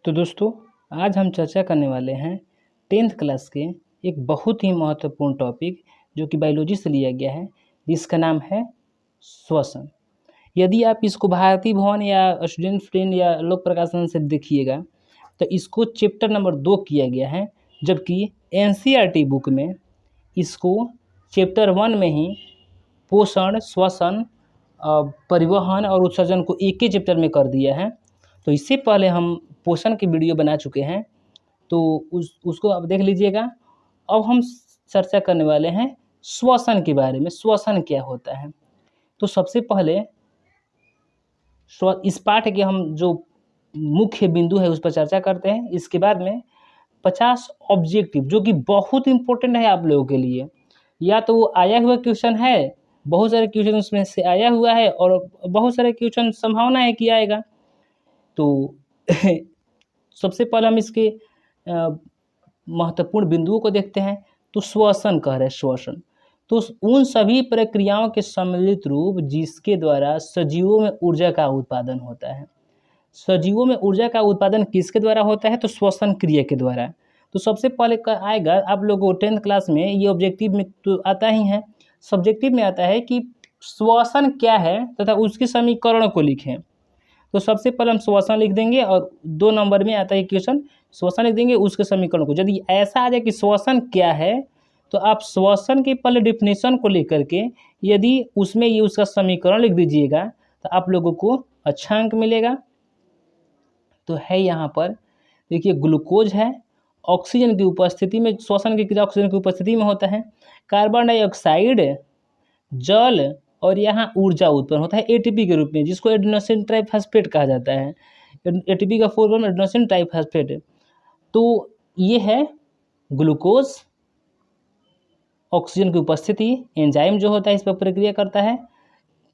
तो दोस्तों आज हम चर्चा करने वाले हैं 10th क्लास के एक बहुत ही महत्वपूर्ण टॉपिक जो कि बायोलॉजी से लिया गया है, जिसका नाम है श्वसन। यदि आप इसको भारती भवन या स्टूडेंट फ्रेंड या लोक प्रकाशन से देखिएगा तो इसको चैप्टर नंबर 2 किया गया है, जबकि NCERT बुक में इसको चैप्टर 1 में ही पोषण, श्वसन, परिवहन और उत्सर्जन को एक ही चैप्टर में कर दिया है। तो इससे पहले हम पोषण की वीडियो बना चुके हैं, तो उसको आप देख लीजिएगा। अब हम चर्चा करने वाले हैं श्वसन के बारे में। श्वसन क्या होता है? तो सबसे पहले इस पाठ के हम जो मुख्य बिंदु है उस पर चर्चा करते हैं। इसके बाद में 50 ऑब्जेक्टिव जो कि बहुत इंपॉर्टेंट है आप लोगों के लिए। या तो वो आया हुआ क्वेश्चन है, बहुत सारे क्वेश्चन उसमें से आया हुआ है और बहुत सारे क्वेश्चन संभावना है कि आएगा। तो सबसे पहले हम इसके महत्वपूर्ण बिंदुओं को देखते हैं। तो श्वसन कह रहे हैं, श्वसन तो उन सभी प्रक्रियाओं के सम्मिलित रूप जिसके द्वारा सजीवों में ऊर्जा का उत्पादन होता है। सजीवों में ऊर्जा का उत्पादन किसके द्वारा होता है? तो श्वसन क्रिया के द्वारा। तो सबसे पहले आएगा आप लोगों को 10th क्लास में, ये ऑब्जेक्टिव में तो आता ही है, सब्जेक्टिव में आता है कि श्वसन क्या है तथा उसके समीकरण को लिखें। तो सबसे पहले हम श्वसन लिख देंगे और 2 नंबर में आता है क्वेश्चन, श्वसन लिख देंगे उसके समीकरण को। यदि ऐसा आ जाए कि श्वसन क्या है तो आप श्वसन के पहले डिफिनेशन को लेकर के यदि उसमें ये उसका समीकरण लिख दीजिएगा तो आप लोगों को अच्छा अंक मिलेगा। तो है यहाँ पर देखिए, ग्लूकोज है, ऑक्सीजन की उपस्थिति में श्वसन की क्रिया ऑक्सीजन की उपस्थिति में होता है। कार्बन डाइऑक्साइड, जल और यहाँ ऊर्जा उत्पन्न होता है ATP के रूप में, जिसको एडेनोसिन ट्राइफॉस्फेट कहा जाता है। ATP का फुल फॉर्म एडेनोसिन ट्राइफॉस्फेट। तो ये है ग्लूकोज, ऑक्सीजन की उपस्थिति, एंजाइम जो होता है इस पर प्रक्रिया करता है,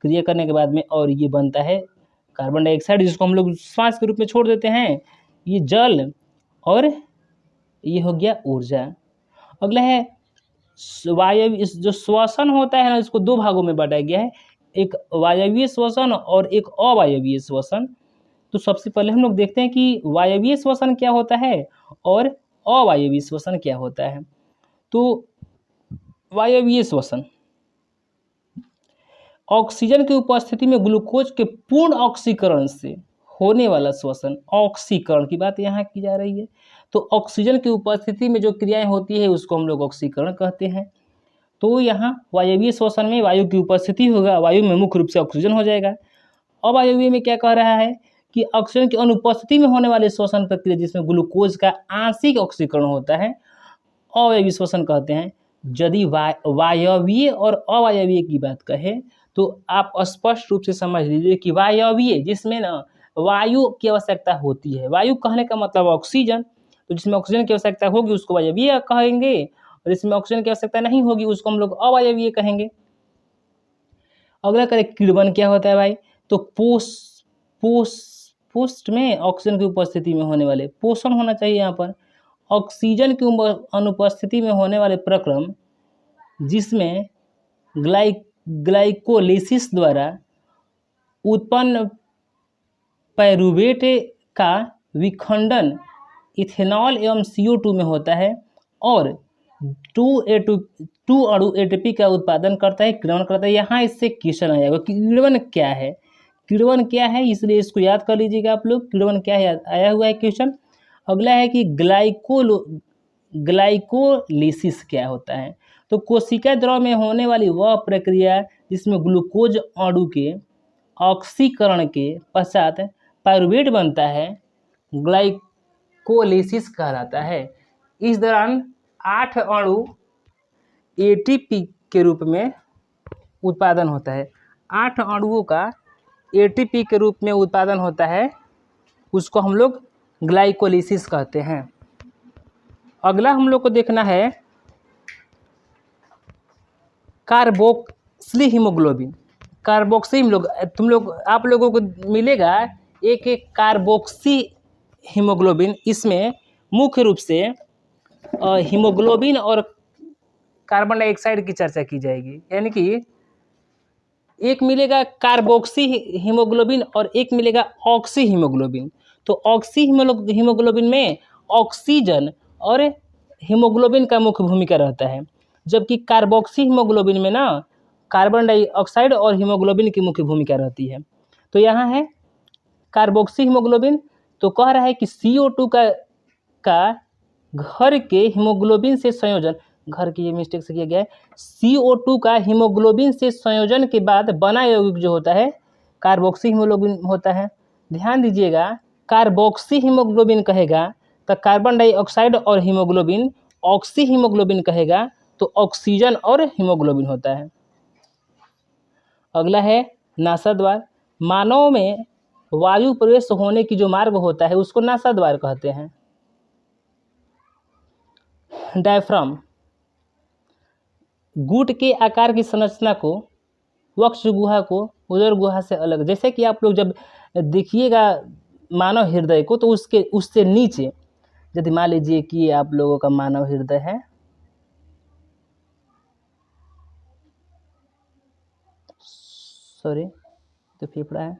क्रिया करने के बाद में और ये बनता है कार्बन डाइऑक्साइड, जिसको हम लोग श्वास के रूप में छोड़ देते हैं, ये जल और ये हो गया ऊर्जा। अगला है वायवीय। जो श्वसन होता है ना, इसको 2 भागों में बांटा गया है, एक वायवीय श्वसन और एक अवायवीय श्वसन। तो सबसे पहले हम लोग देखते हैं कि वायवीय श्वसन क्या होता है और अवायवीय श्वसन क्या होता है। तो वायवीय श्वसन, ऑक्सीजन की उपस्थिति में ग्लूकोज के पूर्ण ऑक्सीकरण से होने वाला श्वसन, ऑक्सीकरण की बात यहाँ की जा रही है। तो ऑक्सीजन की उपस्थिति में जो क्रियाएं होती है उसको हम लोग ऑक्सीकरण कहते हैं। तो यहाँ वायवीय श्वसन में वायु की उपस्थिति होगा, वायु में मुख्य रूप से ऑक्सीजन हो जाएगा। अवायवीय में क्या कह रहा है कि ऑक्सीजन की अनुपस्थिति में होने वाले श्वसन प्रक्रिया जिसमें ग्लूकोज का आंशिक ऑक्सीकरण होता है, अवायवीय श्वसन कहते हैं। यदि वायवीय और अवायवीय की बात कहें तो आप स्पष्ट रूप से समझ लीजिए कि वायवीय जिसमें ना वायु की आवश्यकता होती है, वायु कहने का मतलब ऑक्सीजन, तो जिसमें ऑक्सीजन की आवश्यकता होगी उसको वायवीय कहेंगे और जिसमें ऑक्सीजन की आवश्यकता नहीं होगी उसको हम लोग अवायवीय कहेंगे। अगला करें किण्वन क्या होता है भाई? तो पोस्ट में ऑक्सीजन की उपस्थिति में होने वाले, पोषण होना चाहिए यहाँ पर, ऑक्सीजन की अनुपस्थिति में होने वाले प्रक्रम जिसमें ग्लाइकोलिसिस द्वारा उत्पन्न पायरूवेट का विखंडन इथेनॉल एवं CO2 में होता है और 2 अणु ATP का उत्पादन करता है, किण्वन करता है। यहाँ इससे क्वेश्चन आएगा कि किण्वन क्या है, किण्वन क्या है, इसलिए इसको याद कर लीजिएगा आप लोग, किण्वन क्या है आया हुआ है क्वेश्चन। अगला है कि ग्लाइकोलिसिस क्या होता है? तो कोशिका द्रव में होने वाली वह प्रक्रिया जिसमें ग्लूकोज अणु के ऑक्सीकरण के पश्चात पायरूवेट बनता है, ग्लाइकोलिसिस कहलाता है। इस दौरान 8 अणु ATP के रूप में उत्पादन होता है। 8 अणुओं का ATP के रूप में उत्पादन होता है, उसको हम लोग ग्लाइकोलिसिस कहते हैं। अगला हम लोग को देखना है कार्बोक्सिल हीमोग्लोबिन। कार्बोक्सिल आप लोगों को मिलेगा एक कार्बोक्सी हीमोग्लोबिन। इसमें मुख्य रूप से हीमोग्लोबिन और कार्बन डाइऑक्साइड की चर्चा की जाएगी, यानी कि एक मिलेगा कार्बोक्सी हीमोग्लोबिन और एक मिलेगा ऑक्सी हीमोग्लोबिन। तो ऑक्सी हीमोग्लोबिन में ऑक्सीजन और हीमोग्लोबिन का मुख्य भूमिका रहता है, जबकि कार्बोक्सी हीमोग्लोबिन में ना कार्बन डाइऑक्साइड और हीमोग्लोबिन की मुख्य भूमिका रहती है। तो यहाँ है कार्बोक्सी हीमोग्लोबिन, तो कह रहा है कि CO2 का घर के हीमोग्लोबिन से संयोजन, घर की ये मिस्टेक से किया गया है, CO2 का हीमोग्लोबिन से संयोजन के बाद बना यौगिक जो होता है कार्बोक्सी हीमोग्लोबिन होता है। ध्यान दीजिएगा, कार्बोक्सी हीमोग्लोबिन कहेगा तो कार्बन डाइऑक्साइड और हीमोग्लोबिन, ऑक्सी हीमोग्लोबिन कहेगा तो ऑक्सीजन और हीमोग्लोबिन होता है। अगला है नासा द्वार। मानव में वायु प्रवेश होने की जो मार्ग होता है उसको नासा द्वार कहते हैं। डायफ्राम गुट के आकार की संरचना को, वक्ष गुहा को उदर गुहा से अलग, जैसे कि आप लोग जब देखिएगा मानव हृदय को तो उससे नीचे, यदि मान लीजिए कि आप लोगों का मानव हृदय है, सॉरी तो फेफड़ा है,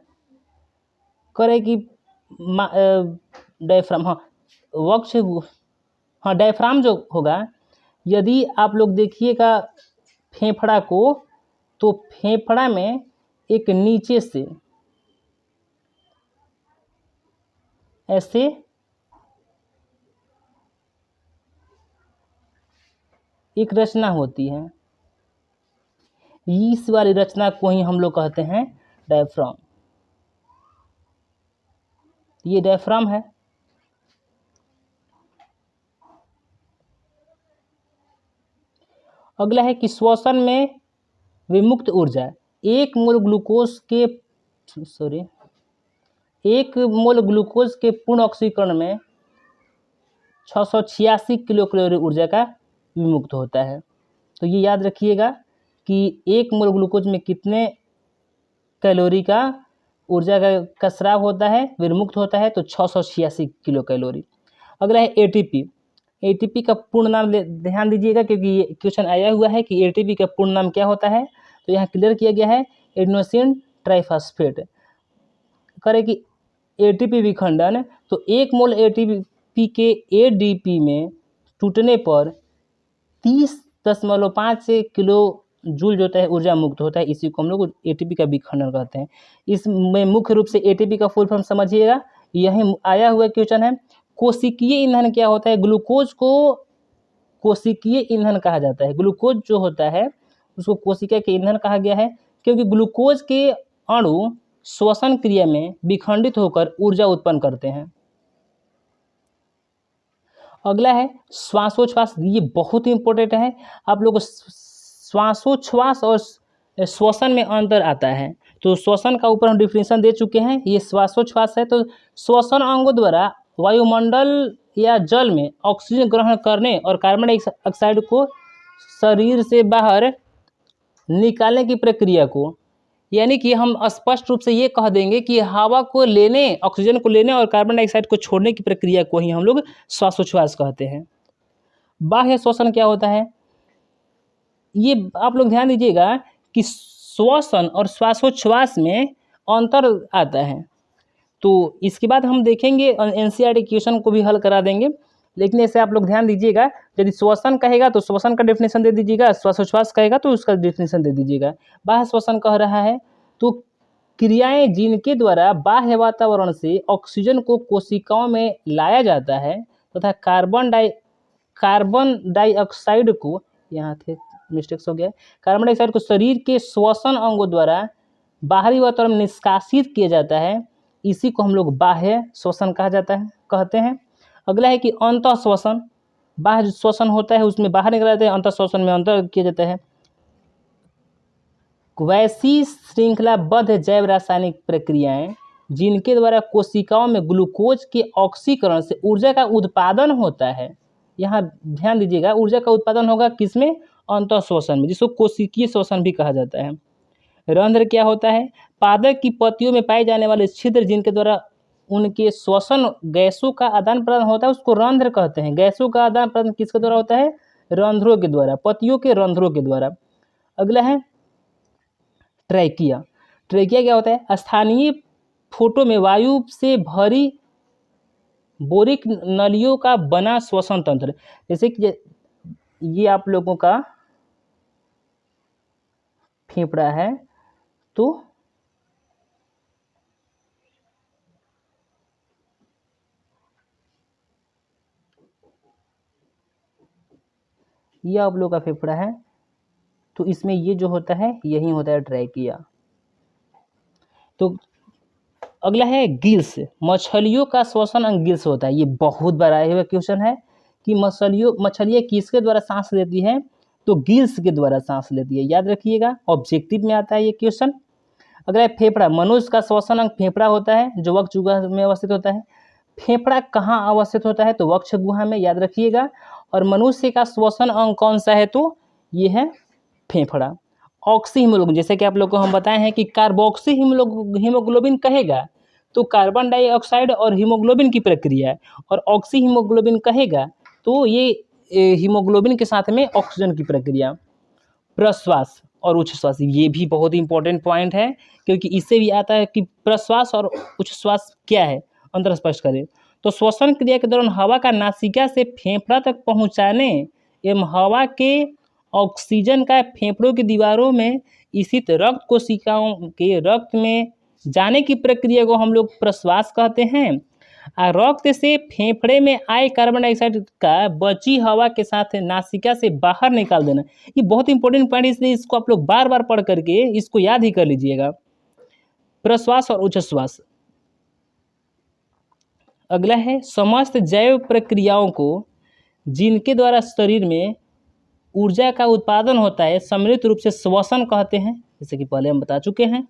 करे कि डायफ्राम, हाँ वक्ष, हाँ डायफ्राम जो होगा, यदि आप लोग देखिएगा फेफड़ा को तो फेफड़ा में एक नीचे से ऐसे एक रचना होती है, इस वाली रचना को ही हम लोग कहते हैं डायफ्राम। ये डायफ्राम है। अगला है कि श्वसन में विमुक्त ऊर्जा, एक मोल ग्लूकोज के पूर्ण ऑक्सीकरण में 686 किलो कैलोरी ऊर्जा का विमुक्त होता है। तो ये याद रखिएगा कि एक मोल ग्लूकोज में कितने कैलोरी का ऊर्जा का स्राव होता है, विमुक्त होता है, तो 686 किलो कैलोरी। अगला है ATP। ATP का पूर्ण नाम ध्यान दीजिएगा, क्योंकि ये क्वेश्चन आया हुआ है कि ATP का पूर्ण नाम क्या होता है, तो यहाँ क्लियर किया गया है एडेनोसिन ट्राइफॉस्फेट। करे कि ATP विखंडन, तो 1 मोल ATP के ADP में टूटने पर 30.5 किलो जूल जो होता है ऊर्जा मुक्त होता है, इसी को हम लोग ATP का विखंडन कहते हैं। इसमें मुख्य रूप से ATP का फुल फॉर्म समझिएगा, यही आया हुआ क्वेश्चन है। कोशिकीय ईंधन क्या होता है, ग्लूकोज को कोशिकीय ईंधन कहा जाता है। ग्लूकोज जो होता है उसको कोशिका के ईंधन कहा गया है, क्योंकि ग्लूकोज के अणु श्वसन क्रिया में विखंडित होकर ऊर्जा उत्पन्न करते हैं। अगला है श्वासोच्छ्वास, ये बहुत ही इंपॉर्टेंट है। आप लोग श्वासोच्छ्वास और श्वसन में अंतर आता है, तो श्वसन का ऊपर हम डिफिनेशन दे चुके हैं, ये श्वासोच्छ्वास है। तो श्वसन अंगों द्वारा वायुमंडल या जल में ऑक्सीजन ग्रहण करने और कार्बन डाइऑक्साइड को शरीर से बाहर निकालने की प्रक्रिया को, यानी कि हम स्पष्ट रूप से ये कह देंगे कि हवा को लेने, ऑक्सीजन को लेने और कार्बन डाइऑक्साइड को छोड़ने की प्रक्रिया को ही हम लोग श्वासोच्छ्वास कहते हैं। बाह्य श्वसन क्या होता है, ये आप लोग ध्यान दीजिएगा कि श्वसन और श्वासोच्छ्वास में अंतर आता है। तो इसके बाद हम देखेंगे NCERT क्वेश्चन को भी हल करा देंगे, लेकिन ऐसे आप लोग ध्यान दीजिएगा, यदि श्वसन कहेगा तो श्वसन का डेफिनेशन दे दीजिएगा, श्वासोच्छ्वास कहेगा तो उसका डेफिनेशन दे दीजिएगा। बाह्य श्वसन कह रहा है तो क्रियाएं जिनके द्वारा बाह्य वातावरण से ऑक्सीजन को कोशिकाओं में लाया जाता है तथा कार्बन डाइऑक्साइड को, यहाँ थे मिस्टेक्स हो गया, कार्बन डाइऑक्साइड को शरीर के श्वसन अंगों द्वारा बाहरी वातावरण में निष्कासित किया जाता है, इसी को हम लोग बाह्य श्वसन कहा जाता है, कहते हैं। अगला है कि अंतः श्वसन, बाह्य श्वसन होता है उसमें बाहर निकला जाता है, अंतः श्वसन में अंतर किया जाता है। वैसी श्रृंखलाबद्ध जैव रासायनिक प्रक्रियाएं जिनके द्वारा कोशिकाओं में ग्लूकोज के ऑक्सीकरण से ऊर्जा का उत्पादन होता है, यहाँ ध्यान दीजिएगा, ऊर्जा का उत्पादन होगा किसमें, अंतः श्वसन में, जिसको कोशिकीय श्वसन भी कहा जाता है। रंध्र क्या होता है, पादप की पत्तियों में पाए जाने वाले छिद्र जिनके द्वारा उनके श्वसन गैसों का आदान प्रदान होता है उसको रंध्र कहते हैं। गैसों का आदान प्रदान किसके द्वारा होता है, रंध्रों के द्वारा, पत्तियों के रंध्रों के द्वारा। अगला है ट्रैकिया। ट्रैकिया क्या होता है, स्थानीय फोटो में वायु से भरी बोरिक नलियों का बना श्वसन तंत्र, जैसे कि ये आप लोगों का फेफड़ा है, तो ये आप लोगों का फेफड़ा है, तो इसमें ये जो होता है यही होता है ट्रैकिया। तो अगला है गिल्स, मछलियों का श्वसन अंग गिल्स होता है। ये बहुत बड़ा हुआ क्वेश्चन है कि मछलियाँ किसके द्वारा सांस लेती है, तो गिल्स के द्वारा सांस लेती है, याद रखिएगा, ऑब्जेक्टिव में आता है ये क्वेश्चन। अगला है फेफड़ा, मनुष्य का श्वसन अंग फेफड़ा होता है जो वक्ष गुहा में अवस्थित होता है। फेफड़ा कहाँ अवस्थित होता है, तो वक्ष गुहा में, याद रखिएगा। और मनुष्य का श्वसन अंग कौन सा है, तो ये है फेफड़ा। ऑक्सी हीमोग्लोबिन, जैसे कि आप लोग को हम बताए हैं कि कार्बोक्सी हीमोग्लोबिन कहेगा तो कार्बन डाइऑक्साइड और हीमोग्लोबिन की प्रक्रिया है, और ऑक्सी हीमोग्लोबिन कहेगा तो ये हीमोग्लोबिन के साथ में ऑक्सीजन की प्रक्रिया। प्रश्वास और उच्च श्वास, ये भी बहुत इंपॉर्टेंट पॉइंट है, क्योंकि इससे भी आता है कि प्रश्वास और उच्च श्वास क्या है, अंतर स्पष्ट करें। तो श्वसन क्रिया के दौरान हवा का नासिका से फेफड़ा तक पहुंचाने एवं हवा के ऑक्सीजन का फेफड़ों की दीवारों में स्थित रक्त कोशिकाओं के रक्त में जाने की प्रक्रिया को हम लोग प्रश्वास कहते हैं। रक्त से फेफड़े में आए कार्बन डाइऑक्साइड का बची हवा के साथ नासिका से बाहर निकाल देना। ये बहुत इंपॉर्टेंट पॉइंट, इसलिए इसको आप लोग बार बार पढ़ करके इसको याद ही कर लीजिएगा, प्रश्वास और उच्च श्वास। अगला है समस्त जैव प्रक्रियाओं को जिनके द्वारा शरीर में ऊर्जा का उत्पादन होता है सम्मिलित रूप से श्वसन कहते हैं, जैसे कि पहले हम बता चुके हैं।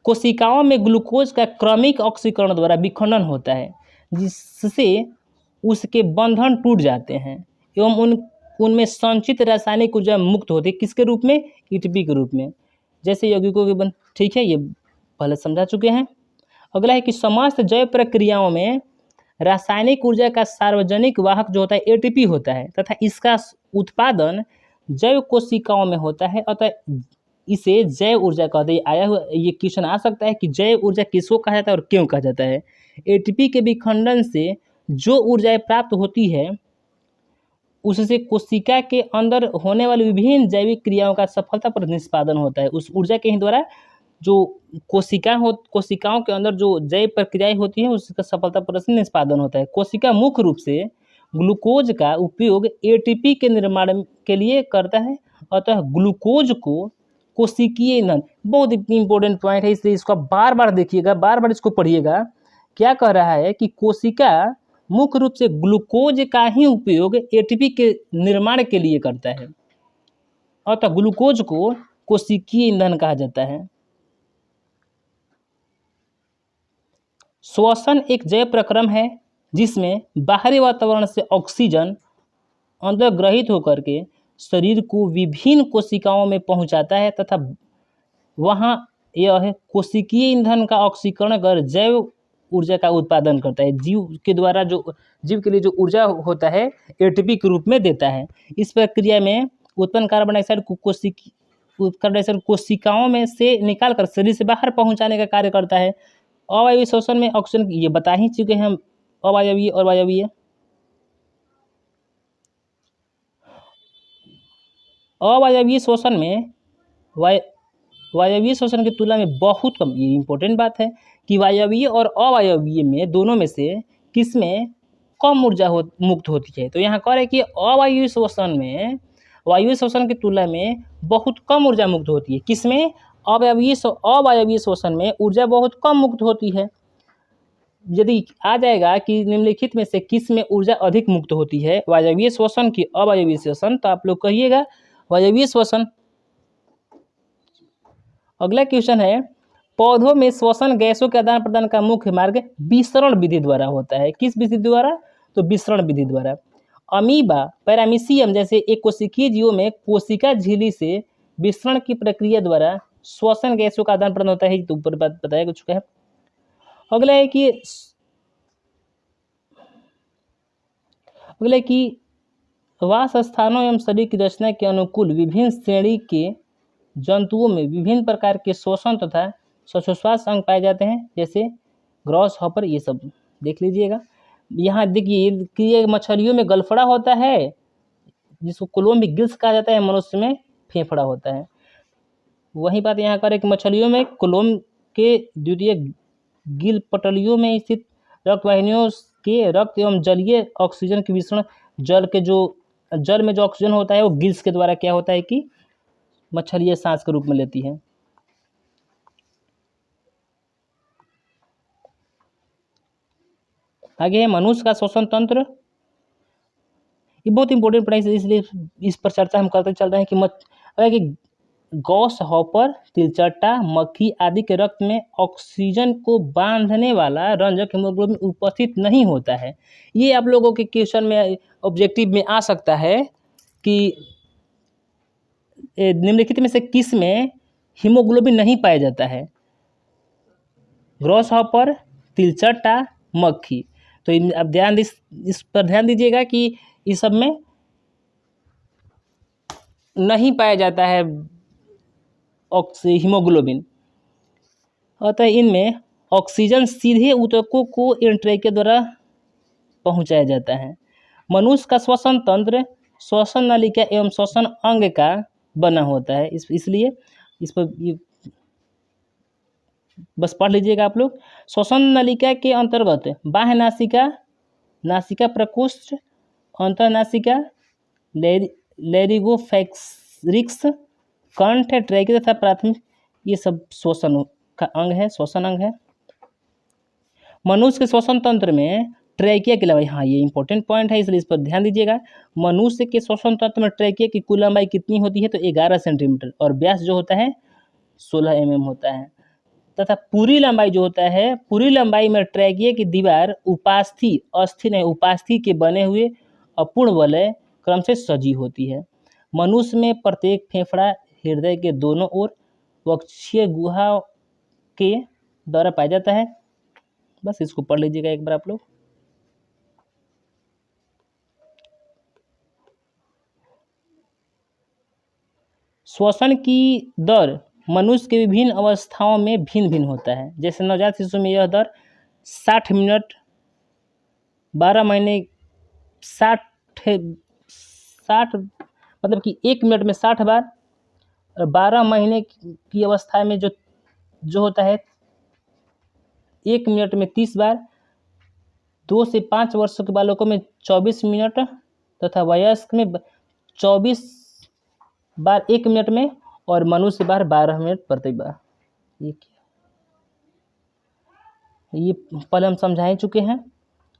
कोशिकाओं में ग्लूकोज का क्रमिक ऑक्सीकरण द्वारा विखंडन होता है, जिससे उसके बंधन टूट जाते हैं एवं उनमें संचित रासायनिक ऊर्जा मुक्त होती है, किसके रूप में, एटीपी के रूप में, जैसे यौगिकों के बंध। ठीक है, ये पहले समझा चुके हैं। अगला है कि समस्त जैव प्रक्रियाओं में रासायनिक ऊर्जा का सार्वजनिक वाहक जो होता है एटीपी होता है, तथा इसका उत्पादन जैव कोशिकाओं में होता है, अतः इसे जैव ऊर्जा कहते हैं। आया हुआ ये क्वेश्चन आ सकता है कि जैव ऊर्जा किसको कहा जाता है और क्यों कहा जाता है। एटीपी के विखंडन से जो ऊर्जा प्राप्त होती है उससे कोशिका के अंदर होने वाली विभिन्न जैविक क्रियाओं का सफलतापूर्वक निष्पादन होता है। उस ऊर्जा के ही द्वारा जो कोशिकाओं के अंदर जो जैव प्रक्रियाएं होती हैं उसका सफलतापूर्वक निष्पादन होता है। कोशिका मुख्य रूप से ग्लूकोज का उपयोग एटीपी के निर्माण के लिए करता है, अतः ग्लूकोज को कोशिकीय ईंधन, बहुत इंपॉर्टेंट पॉइंट है, इसलिए इसको बार बार देखिएगा, बार बार इसको पढ़िएगा। क्या कह रहा है कि कोशिका मुख्य रूप से ग्लूकोज का ही उपयोग एटीपी के निर्माण के लिए करता है, अतः ग्लूकोज को कोशिकीय ईंधन कहा जाता है। श्वसन एक जैव प्रक्रम है जिसमें बाहरी वातावरण से ऑक्सीजन अंदर ग्रहित होकर के शरीर को विभिन्न कोशिकाओं में पहुंचाता है, तथा वहां यह कोशिकीय ईंधन का ऑक्सीकरण कर जैव ऊर्जा का उत्पादन करता है। जीव के लिए जो ऊर्जा होता है एटीपी के रूप में देता है। इस प्रक्रिया में उत्पन्न कार्बन डाइऑक्साइड कोशिकाओं में से निकालकर शरीर से बाहर पहुंचाने का कार्य करता है। अवायवीय श्वसन में ऑक्सीजन, ये बता ही चुके हैं हम, अवायवीय और वायवीय। अवायवीय श्वसन में वायवीय श्वसन की तुलना में बहुत कम, ये इंपॉर्टेंट बात है कि वायवीय और अवायवीय में दोनों में से किसमें कम ऊर्जा मुक्त होती है। तो यहाँ कह रहे हैं कि अवायवीय श्वसन में वायवीय श्वसन की तुलना में बहुत कम ऊर्जा मुक्त होती है। किसमें, अवायवीय श्वसन में ऊर्जा बहुत कम मुक्त होती है। यदि आ जाएगा कि निम्नलिखित में से किस में ऊर्जा अधिक मुक्त होती है, वायवीय श्वसन की अवायवीय श्वसन, तो आप लोग कहिएगा वायवीय श्वसन। अगला क्वेश्चन है, पौधों में श्वसन गैसों के आदान प्रदान का मुख्य मार्ग विसरण विधि द्वारा होता है। किस विधि द्वारा, तो विसरण विधि द्वारा। अमीबा, पैरामीशियम जैसे एक कोशिकीय जीवों में कोशिका झिल्ली से विसरण की प्रक्रिया द्वारा श्वसन गैसों का आदान प्रदान होता है, तो ऊपर बात बताया चुका है। अगला है कि वास स्थानों एवं शरीर की रचना के अनुकूल विभिन्न श्रेणी के जंतुओं में विभिन्न प्रकार के श्वसन तथा श्वासोच्छ्वास अंग पाए जाते हैं, जैसे ग्रॉस हॉपर, ये सब देख लीजिएगा। यहाँ देखिए कि ये मछलियों में गलफड़ा होता है, जिसको कोलम्बी गिल्स कहा जाता है, मनुष्य में फेफड़ा होता है। वही बात यहाँ कर कि मछलियों में कोलम्ब के द्वितीय गिल पटलियों में स्थित रक्तवाहिनियों के रक्त एवं जलीय ऑक्सीजन के मिश्रण जल में जो ऑक्सीजन होता है वो गिल्स के द्वारा क्या होता है कि मछलियाँ सांस के रूप में लेती है। आगे है मनुष्य का श्वसन तंत्र। ये बहुत इंपॉर्टेंट पढ़ाई है, इसलिए इस पर चर्चा हम करते चल रहे हैं कि गॉस हॉपर, तिलचट्टा, मक्खी आदि के रक्त में ऑक्सीजन को बांधने वाला रंजक हीमोग्लोबिन उपस्थित नहीं होता है। ये आप लोगों के क्वेश्चन में ऑब्जेक्टिव में आ सकता है कि निम्नलिखित में से किस में हीमोग्लोबिन नहीं पाया जाता है? ग्रॉस हॉपर, तिलचट्टा, मक्खी। तो अब इस पर ध्यान दीजिएगा कि इस सब में नहीं पाया जाता है हीमोग्लोबिन, अतः इनमें ऑक्सीजन सीधे ऊतकों को एंट्रेकिया द्वारा पहुंचाया जाता है। मनुष्य का श्वसन तंत्र श्वसन नलिका एवं श्वसन अंग का बना होता है, इसलिए इस पर बस पढ़ लीजिएगा आप लोग। श्वसन नलिका के अंतर्गत बाह्य नासिका, नासिका प्रकोष्ठ, अंतरनासिका, लैरिंगोफैरिंक्स, कंठ, ट्रैकिया तथा प्राथमिक, ये सब श्वसन का अंग है, श्वसन अंग है। मनुष्य के श्वसन तंत्र में ट्रैकिया के अलावा, हाँ ये इंपॉर्टेंट पॉइंट है इसलिए इस पर ध्यान दीजिएगा। मनुष्य के श्वसन तंत्र में ट्रैकिया की कुल लंबाई कितनी होती है? तो 11 सेंटीमीटर, और व्यास जो होता है 16 mm होता है। तथा पूरी लंबाई जो होता है, पूरी लंबाई में ट्रैकिया की दीवार उपास्थि, अस्थि नहीं उपास्थि के बने हुए अपूर्ण वलय क्रम से सजी होती है। मनुष्य में प्रत्येक फेफड़ा हृदय के दोनों ओर वक्षीय गुहा के द्वारा पाया जाता है। बस इसको पढ़ लीजिएगा एक बार आप लोग। श्वसन की दर मनुष्य के विभिन्न अवस्थाओं में भिन्न भिन्न होता है। जैसे नवजात शिशु में यह दर 60 मिनट, 12 महीने 60 मतलब कि 1 मिनट में 60 बार, और 12 महीने की अवस्था में जो होता है 1 मिनट में 30 बार, 2 से 5 वर्षों के बालकों में 24 मिनट तथा वयस्क में 24 बार 1 मिनट में, और मनुष्य बार 12 मिनट प्रति बार। ये क्या, ये पहले हम समझा ही चुके हैं।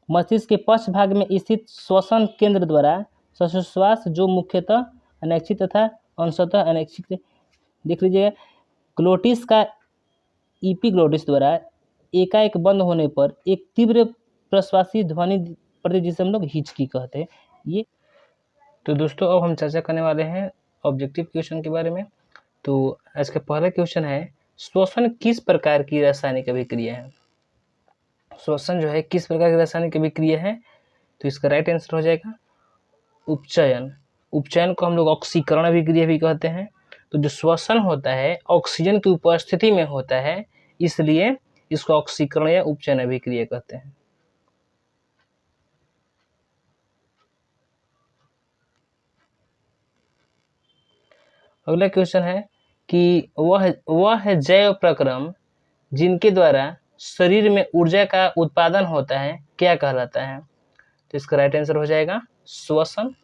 मस्तिष्क के पश्च भाग में स्थित श्वसन केंद्र द्वारा श्वासोच्छ्वास जो मुख्यतः अनैच्छिक तथा अंशतः अनैच्छिक, देख लीजिएगा। ग्लोटिस का एपिग्लोटिस द्वारा एकाएक बंद होने पर एक तीव्र प्रश्वासी ध्वनि प्रति, जिसे हम लोग हिचकी कहते हैं। ये तो दोस्तों अब हम चर्चा करने वाले हैं ऑब्जेक्टिव क्वेश्चन के बारे में। तो आज का पहला क्वेश्चन है, श्वसन किस प्रकार की रासायनिक अभिक्रिया है? श्वसन जो है किस प्रकार की रासायनिक अभिक्रिया है? तो इसका राइट आंसर हो जाएगा उपचयन। उपचयन को हम लोग ऑक्सीकरण अभिक्रिया भी कहते हैं। तो जो श्वसन होता है ऑक्सीजन की उपस्थिति में होता है, इसलिए इसको ऑक्सीकरण या उपचयन अभिक्रिया कहते हैं। अगला क्वेश्चन है कि वह जैव प्रक्रम जिनके द्वारा शरीर में ऊर्जा का उत्पादन होता है क्या कहलाता है? तो इसका राइट आंसर हो जाएगा श्वसन।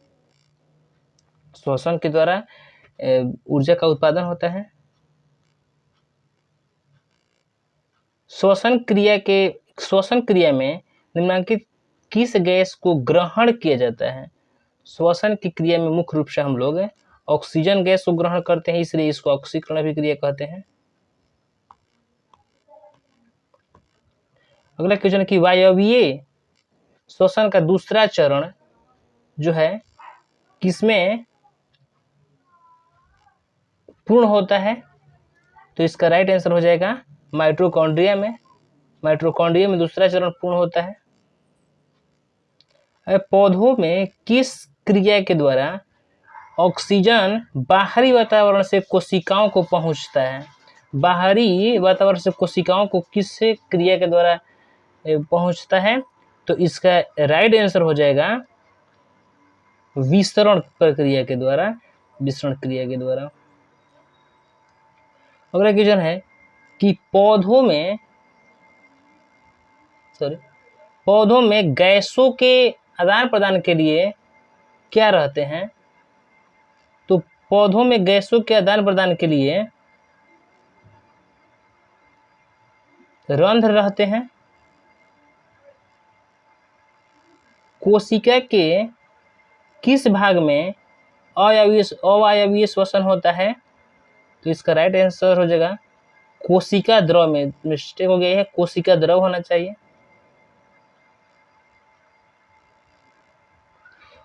श्वसन के द्वारा ऊर्जा का उत्पादन होता है। श्वसन क्रिया में निम्नलिखित किस गैस को ग्रहण किया जाता है? श्वसन की क्रिया में मुख्य रूप से हम लोग ऑक्सीजन गैस को ग्रहण करते हैं, इसलिए इसको ऑक्सीकरण अभिक्रिया कहते हैं। अगला क्वेश्चन कि वायवीय श्वसन का दूसरा चरण जो है किसमें पूर्ण होता है? तो इसका राइट आंसर हो जाएगा माइटोकॉन्ड्रिया में। माइटोकॉन्ड्रिया में दूसरा चरण पूर्ण होता है। पौधों में किस क्रिया के द्वारा ऑक्सीजन बाहरी वातावरण से कोशिकाओं को पहुंचता है? बाहरी वातावरण से कोशिकाओं को किस क्रिया के द्वारा पहुंचता है? तो इसका राइट आंसर हो जाएगा विसरण प्रक्रिया के द्वारा, विसरण क्रिया के द्वारा। अगला क्वेश्चन है कि पौधों में गैसों के आदान प्रदान के लिए क्या रहते हैं? तो पौधों में गैसों के आदान प्रदान के लिए रंध्र रहते हैं। कोशिका के किस भाग में अवायवीय श्वसन होता है? तो इसका राइट आंसर हो जाएगा कोशिका द्रव में। मिस्टेक हो गई है, कोशिका द्रव होना चाहिए।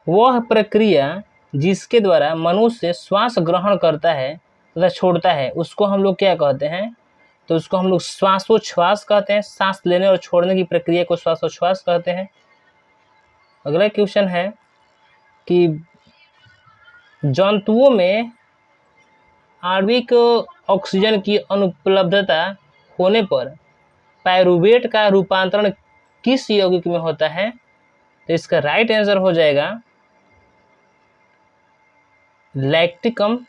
वह प्रक्रिया जिसके द्वारा मनुष्य श्वास ग्रहण करता है तथा छोड़ता है उसको हम लोग क्या कहते हैं? तो उसको हम लोग श्वासोच्छ्वास कहते हैं। सांस लेने और छोड़ने की प्रक्रिया को श्वासोच्छ्वास कहते हैं। अगला क्वेश्चन है कि जंतुओं में आणविक ऑक्सीजन की अनुपलब्धता होने पर पायरुवेट का रूपांतरण किस यौगिक में होता है? तो इसका राइट आंसर हो जाएगा लैक्टिक अम्ल।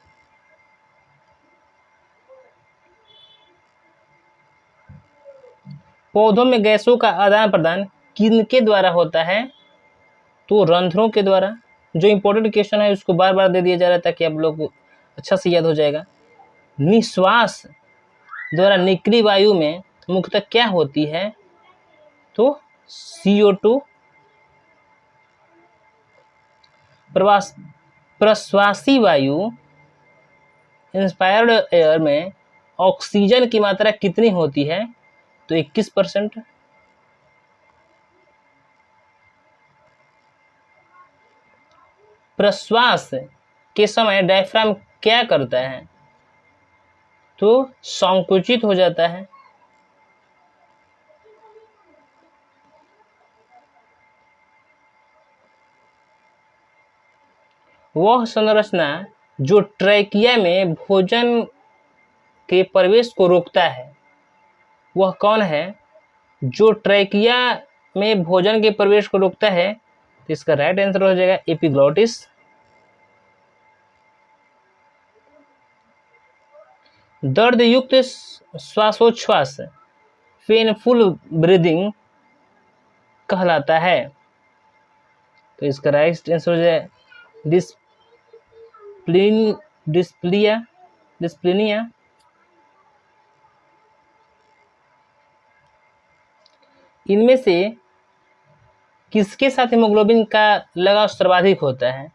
पौधों में गैसों का आदान प्रदान किनके द्वारा होता है? तो रंध्रों के द्वारा। जो इंपॉर्टेंट क्वेश्चन है उसको बार बार दे दिया जा रहा है ताकि आप लोग को अच्छा से याद हो जाएगा। निश्वास द्वारा निकली वायु में मुख्यतः क्या होती है? तो CO2। प्रश्वासी वायु इंस्पायर्ड एयर में ऑक्सीजन की मात्रा कितनी होती है? तो 21%। प्रश्वास के समय डायफ्राम क्या करता है? तो संकुचित हो जाता है। वह संरचना जो ट्रैकिया में भोजन के प्रवेश को रोकता है वह कौन है? जो ट्रैकिया में भोजन के प्रवेश को रोकता है तो इसका राइट आंसर हो जाएगा एपिग्लॉटिस। दर्द युक्त श्वासोच्छ्वास पेनफुल ब्रीदिंग कहलाता है। तो इसका राइट आंसर हो जाए डिस्प्लिनिया। इनमें से किसके साथ हीमोग्लोबिन का लगाव सर्वाधिक होता है?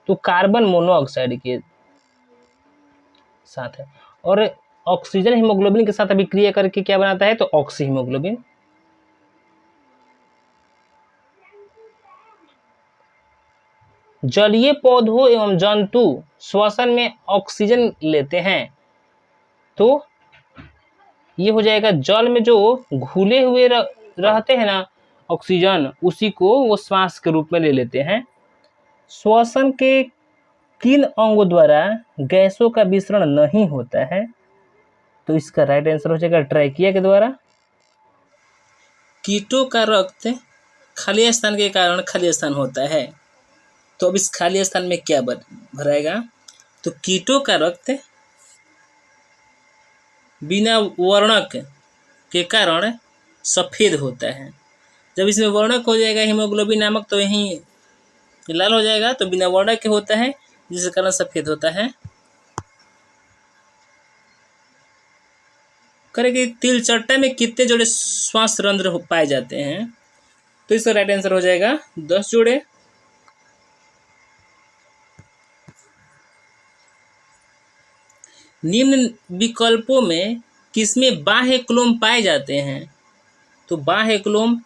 तो कार्बन मोनोऑक्साइड के साथ है। और ऑक्सीजन हीमोग्लोबिन के साथ अभिक्रिया करके क्या बनाता है? तो ऑक्सी हीमोग्लोबिन। जलीय पौधों एवं जंतु श्वसन में ऑक्सीजन लेते हैं। तो ये हो जाएगा जल में जो घुले हुए रहते हैं ना ऑक्सीजन, उसी को वो श्वास के रूप में ले लेते हैं। श्वसन के किन अंगों द्वारा गैसों का विसरण नहीं होता है? तो इसका राइट आंसर हो जाएगा ट्रैकिया के द्वारा। कीटों का रक्त खाली स्थान के कारण खाली स्थान होता है। तो अब इस खाली स्थान में क्या भराएगा? तो कीटों का रक्त बिना वर्णक के कारण सफ़ेद होता है। जब इसमें वर्णक हो जाएगा हीमोग्लोबिन नामक तो यहीं लाल हो जाएगा। तो बिना वर्णक के होता है जिसके कारण सफ़ेद होता है। करेंगे तिलचट्टा में कितने जोड़े श्वास रंध्र पाए जाते हैं? तो इसका राइट आंसर हो जाएगा 10 जोड़े। निम्न विकल्पों में किसमें बाह्य क्लोम पाए जाते हैं? तो बाह्य क्लोम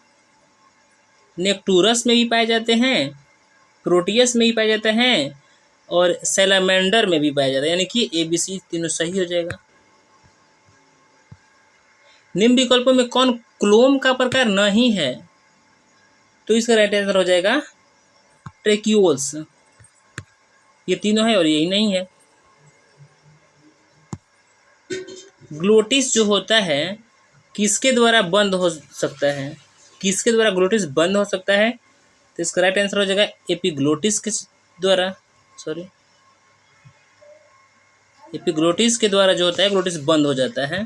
नेक्टूरस में भी पाए जाते हैं, प्रोटियस में भी पाए जाते हैं और सैलामेंडर में भी पाया जाता है। यानी कि ABC तीनों सही हो जाएगा। निम्न विकल्पों में कौन क्लोम का प्रकार नहीं है? तो इसका राइट आंसर हो जाएगा ट्रेक्यूल्स। ये तीनों है और यही नहीं है। ग्लोटिस जो होता है किसके द्वारा बंद हो सकता है, किसके द्वारा ग्लोटिस बंद हो सकता है? तो इसका राइट आंसर हो जाएगा एपिग्लोटिस के द्वारा, सॉरी एपिग्लोटिस के द्वारा जो होता है ग्लोटिस बंद हो जाता है।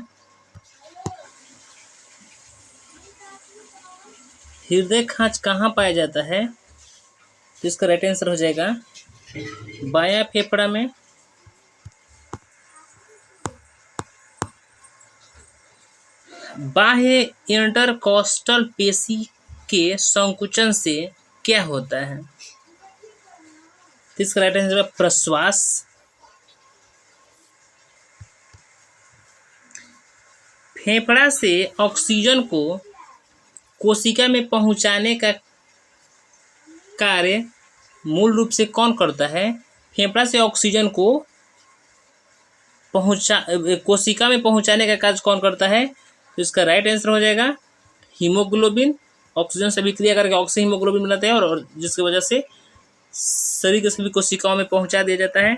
हृदय खांच कहाँ पाया जाता है? तो इसका राइट आंसर हो जाएगा बायां फेफड़ा में। बाह्य इंटरकॉस्टल पेशी के संकुचन से क्या होता है? तो इसका राइट आंसर है प्रश्वास। फेफड़ा से ऑक्सीजन को कोशिका में पहुंचाने का कार्य मूल रूप से कौन करता है? फेफड़ा से ऑक्सीजन को कोशिका में पहुंचाने का कार्य कौन करता है? तो इसका राइट आंसर हो जाएगा हीमोग्लोबिन। ऑक्सीजन से अभिक्रिया करके ऑक्सीजन हीमोग्लोबिन बनाते हैं और जिसकी वजह से शरीर के सभी कोशिकाओं में पहुंचा दिया जाता है।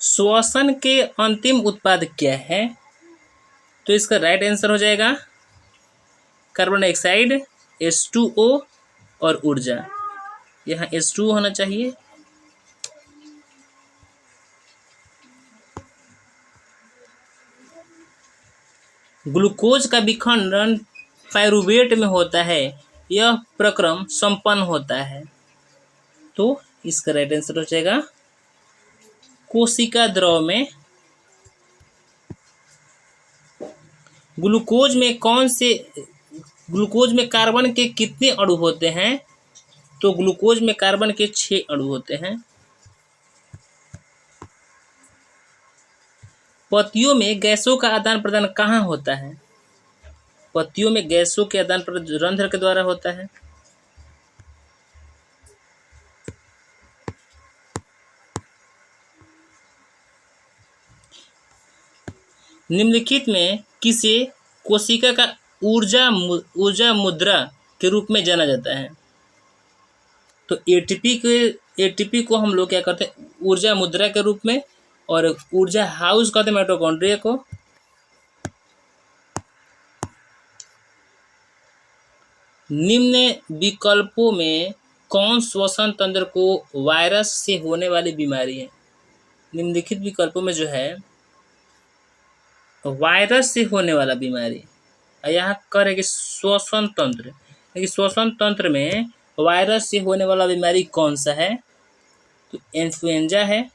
श्वसन के अंतिम उत्पाद क्या है? तो इसका राइट आंसर हो जाएगा कार्बन डाइऑक्साइड, H2O और ऊर्जा। यहाँ H2O होना चाहिए। ग्लूकोज का विखंडन पायरुवेट में होता है, यह प्रक्रम संपन्न होता है। तो इसका राइट आंसर हो जाएगा कोशिका द्रव में। ग्लूकोज में कार्बन के कितने अणु होते हैं? तो ग्लूकोज में कार्बन के 6 अणु होते हैं। पत्तियों में गैसों का आदान प्रदान कहाँ होता है? पत्तियों में गैसों के आदान प्रदान रंध्र के द्वारा होता है। निम्नलिखित में किसे कोशिका का ऊर्जा मुद्रा के रूप में जाना जाता है? तो एटीपी को हम लोग क्या करते हैं? ऊर्जा मुद्रा के रूप में, और ऊर्जा हाउस कहते हैं माइटोकॉन्ड्रिया को। निम्न विकल्पों में कौन श्वसन तंत्र को वायरस से होने वाली बीमारी है? निम्नलिखित विकल्पों में जो है वायरस से होने वाला बीमारी, यहाँ कर है कि श्वसन तंत्र, लेकिन श्वसन तंत्र में वायरस से होने वाला बीमारी कौन सा है? तो इन्फ्लुएंजा है।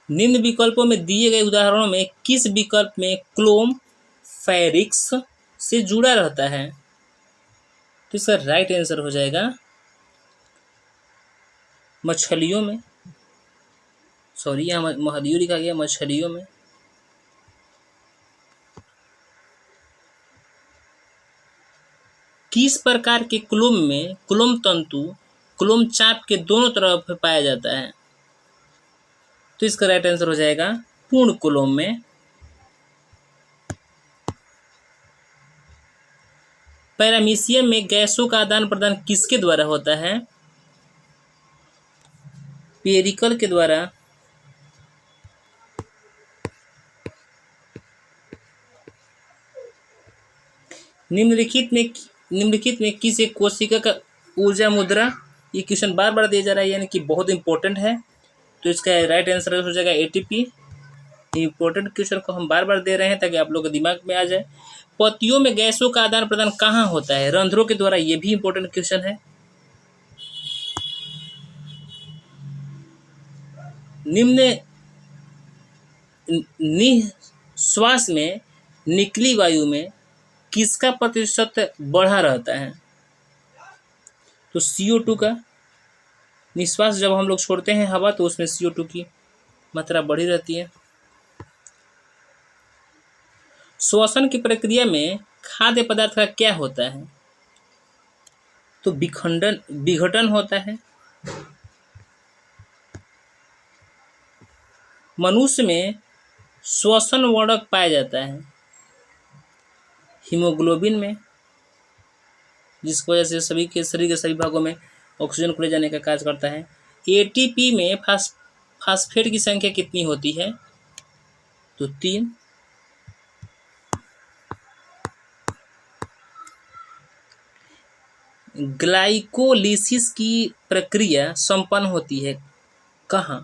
निम्न विकल्पों में दिए गए उदाहरणों में किस विकल्प में क्लोम फेरिक्स से जुड़ा रहता है? तो इसका राइट आंसर हो जाएगा मछलियों में, सॉरी यहाँ महलियों लिखा गया, मछलियों में। किस प्रकार के क्लोम में क्लोम तंतु क्लोम चाप के दोनों तरफ पाया जाता है? तो इसका राइट आंसर हो जाएगा पूर्ण क्लोम में। पैरामीशियम में गैसों का आदान प्रदान किसके द्वारा होता है? पेरिकल के द्वारा। निम्नलिखित में किस एक कोशिका का ऊर्जा मुद्रा, ये क्वेश्चन बार बार दिया जा रहा है, यानी कि बहुत इंपॉर्टेंट है। तो इसका राइट आंसर हो जाएगा एटीपी। इंपॉर्टेंट क्वेश्चन को हम बार बार दे रहे हैं ताकि आप लोग के दिमाग में आ जाए। पत्तियों में गैसों का आदान प्रदान कहाँ होता है? रंध्रों के द्वारा, ये भी इंपॉर्टेंट क्वेश्चन है। निश्वास में निकली वायु में किसका प्रतिशत बढ़ा रहता है? तो CO2 का। निश्वास जब हम लोग छोड़ते हैं हवा तो उसमें CO2 की मात्रा बढ़ी रहती है। श्वसन की प्रक्रिया में खाद्य पदार्थ का क्या होता है? तो विघटन होता है। मनुष्य में श्वसन वर्णक पाया जाता है हीमोग्लोबिन में, जिसकी वजह से सभी के शरीर के सभी भागों में ऑक्सीजन को ले जाने का कार्य करता है। एटीपी में फास्फेट की संख्या कितनी होती है? तो 3। ग्लाइकोलिसिस की प्रक्रिया संपन्न होती है कहाँ?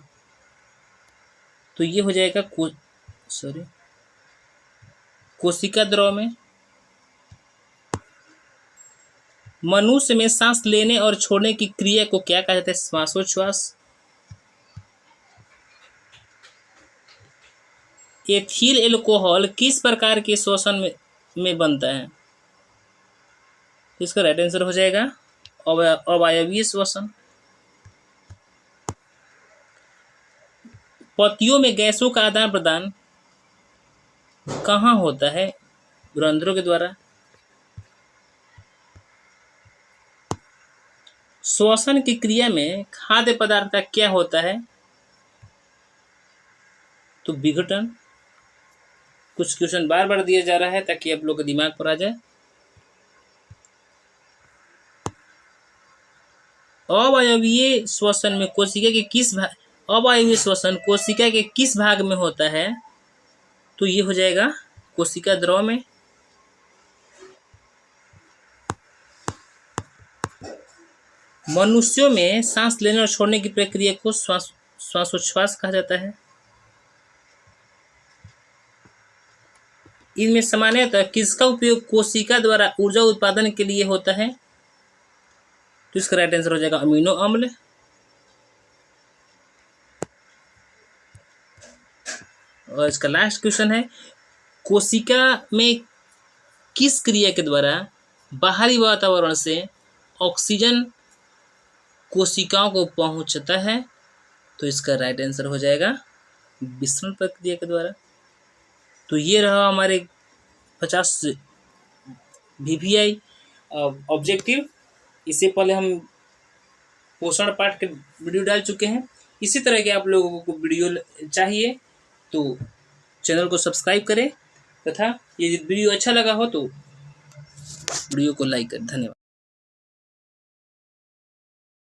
तो ये हो जाएगा कोशिका द्रव में। मनुष्य में सांस लेने और छोड़ने की क्रिया को क्या कहा जाता है? श्वासोच्छ्वास। एथिल एल्कोहल किस प्रकार के श्वसन में बनता है? इसका राइट आंसर हो जाएगा अवायवीय श्वसन। पत्तियों में गैसों का आदान प्रदान कहाँ होता है? रंध्रों के द्वारा। श्वसन की क्रिया में खाद्य पदार्थ का क्या होता है? तो विघटन। कुछ क्वेश्चन बार बार दिया जा रहा है ताकि आप लोग के दिमाग पर आ जाए। अवायवीय श्वसन में कोशिका के अवायवीय श्वसन कोशिका के किस भाग में होता है? तो ये हो जाएगा कोशिका द्रव में। मनुष्यों में सांस लेने और छोड़ने की प्रक्रिया को श्वासोच्छ्वास कहा जाता है। इनमें सामान्यतः किसका उपयोग कोशिका द्वारा ऊर्जा उत्पादन के लिए होता है? तो इसका राइट आंसर हो जाएगा अमीनो अम्ल। और इसका लास्ट क्वेश्चन है, कोशिका में किस क्रिया के द्वारा बाहरी वातावरण से ऑक्सीजन कोशिकाओं को पहुंचता है? तो इसका राइट आंसर हो जाएगा विसरण प्रक्रिया के द्वारा। तो ये रहा हमारे 50 VVI ऑब्जेक्टिव। इससे पहले हम पोषण पाठ के वीडियो डाल चुके हैं। इसी तरह के आप लोगों को वीडियो चाहिए तो चैनल को सब्सक्राइब करें तथा यदि वीडियो अच्छा लगा हो तो वीडियो को लाइक करें। धन्यवाद।